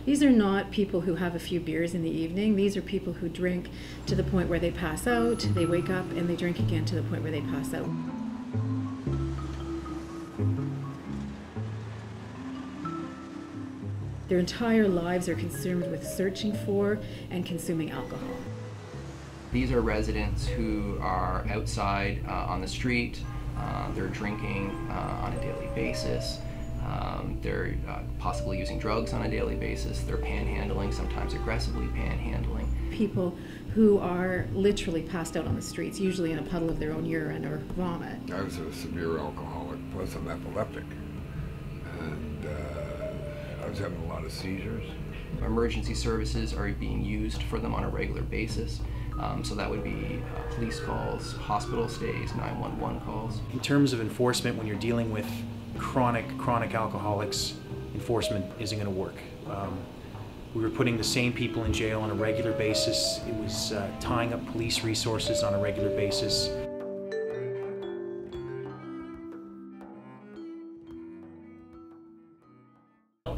These are not people who have a few beers in the evening. These are people who drink to the point where they pass out, they wake up, and they drink again to the point where they pass out. Their entire lives are consumed with searching for and consuming alcohol. These are residents who are outside on the street. They're drinking on a daily basis. They're possibly using drugs on a daily basis. They're panhandling, sometimes aggressively panhandling. People who are literally passed out on the streets, usually in a puddle of their own urine or vomit. I was a severe alcoholic, plus I'm epileptic, and I was having a lot of seizures. Emergency services are being used for them on a regular basis. So that would be police calls, hospital stays, 911 calls. In terms of enforcement, when you're dealing with chronic alcoholics, enforcement isn't going to work. We were putting the same people in jail on a regular basis. It was tying up police resources on a regular basis.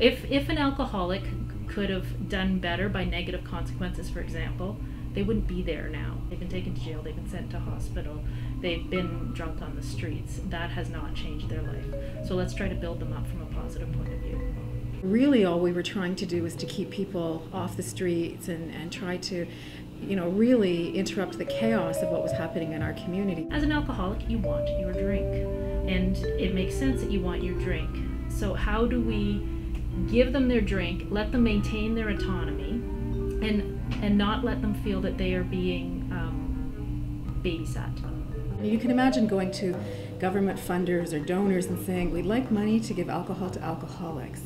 If an alcoholic could have done better by negative consequences, for example, they wouldn't be there now. They've been taken to jail, they've been sent to hospital, they've been drunk on the streets. That has not changed their life. So let's try to build them up from a positive point of view. Really all we were trying to do was to keep people off the streets and try to, really interrupt the chaos of what was happening in our community. As an alcoholic, you want your drink, and it makes sense that you want your drink. So how do we give them their drink, let them maintain their autonomy, and not let them feel that they are being babysat? You can imagine going to government funders or donors and saying, we'd like money to give alcohol to alcoholics.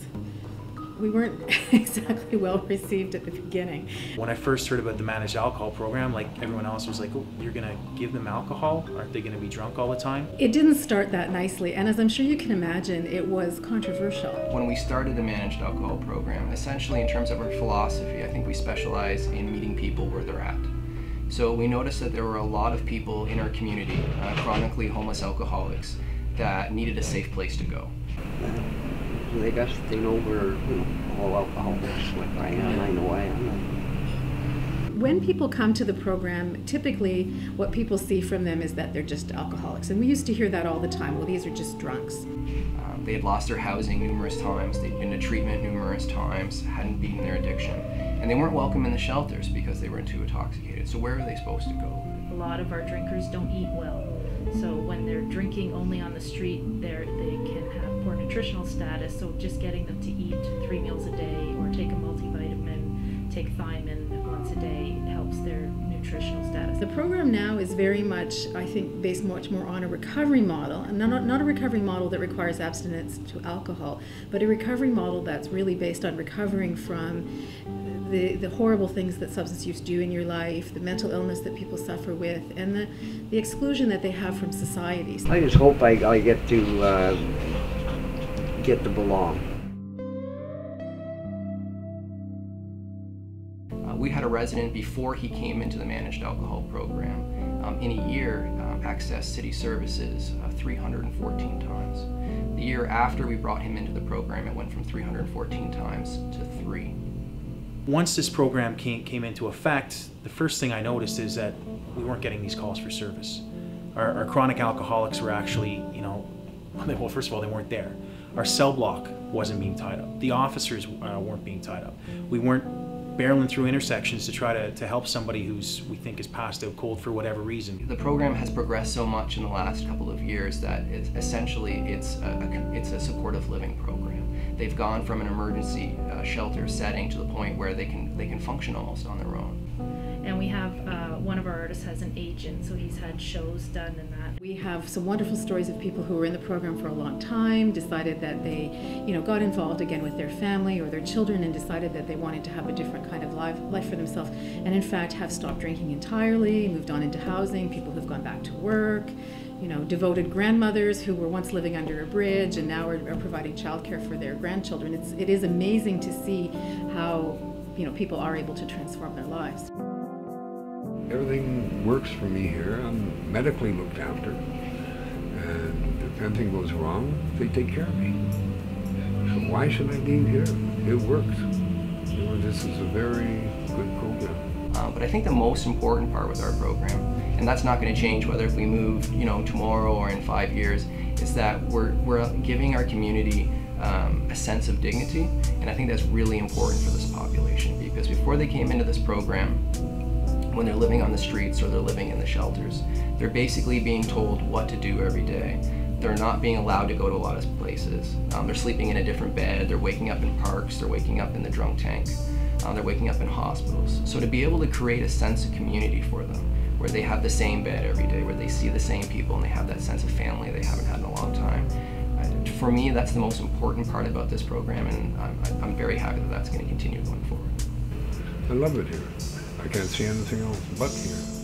We weren't exactly well received at the beginning. When I first heard about the managed alcohol program, like everyone else was like, oh, you're going to give them alcohol? Aren't they going to be drunk all the time? It didn't start that nicely, and as I'm sure you can imagine, it was controversial. When we started the managed alcohol program, essentially in terms of our philosophy, I think we specialize in meeting people where they're at. So we noticed that there were a lot of people in our community, chronically homeless alcoholics, that needed a safe place to go. I guess they know we're all alcoholics like I am. I know I am. When people come to the program, typically what people see from them is that they're just alcoholics. And we used to hear that all the time. Well, these are just drunks. They had lost their housing numerous times. They'd been to treatment numerous times, hadn't beaten their addiction. And they weren't welcome in the shelters because they were too intoxicated. So where are they supposed to go? A lot of our drinkers don't eat well. So when they're drinking only on the street, they can have poor nutritional status. So just getting them to eat 3 meals a day or take a multivitamin, take thiamine once a day helps their nutritional status. The program now is very much, I think, based much more on a recovery model, and not a recovery model that requires abstinence to alcohol, but a recovery model that's really based on recovering from the horrible things that substance use do in your life, the mental illness that people suffer with, and the exclusion that they have from society. I just hope I get to belong. We had a resident before he came into the managed alcohol program in a year access city services 314 times. The year after we brought him into the program, it went from 314 times to 3. Once this program came into effect, the first thing I noticed is that we weren't getting these calls for service. Our chronic alcoholics were actually, well, first of all, they weren't there. Our cell block wasn't being tied up. The officers weren't being tied up. We weren't barreling through intersections to try to help somebody we think is passed out cold for whatever reason. The program has progressed so much in the last couple of years that it's a supportive living program. They've gone from an emergency shelter setting to the point where they can function almost on their own. And we have one of our artists has an agent, so he's had shows done and that. We have some wonderful stories of people who were in the program for a long time, decided that they, got involved again with their family or their children and decided that they wanted to have a different kind of life for themselves, and in fact have stopped drinking entirely, moved on into housing, people who've gone back to work, devoted grandmothers who were once living under a bridge and now are providing childcare for their grandchildren. It is amazing to see how, people are able to transform their lives. Everything works for me here. I'm medically looked after, and if anything goes wrong, they take care of me. So why should I leave here? It works. this is a very good program. But I think the most important part with our program, and that's not going to change whether if we move, tomorrow or in 5 years, is that we're giving our community a sense of dignity, and I think that's really important for this population, because before they came into this program, when they're living on the streets or they're living in the shelters, they're basically being told what to do every day. They're not being allowed to go to a lot of places. They're sleeping in a different bed, they're waking up in parks, they're waking up in the drunk tank, they're waking up in hospitals. So to be able to create a sense of community for them, where they have the same bed every day, where they see the same people and they have that sense of family they haven't had in a long time, for me, that's the most important part about this program, and I'm very happy that that's going to continue going forward. I love it here. I can't see anything else but here.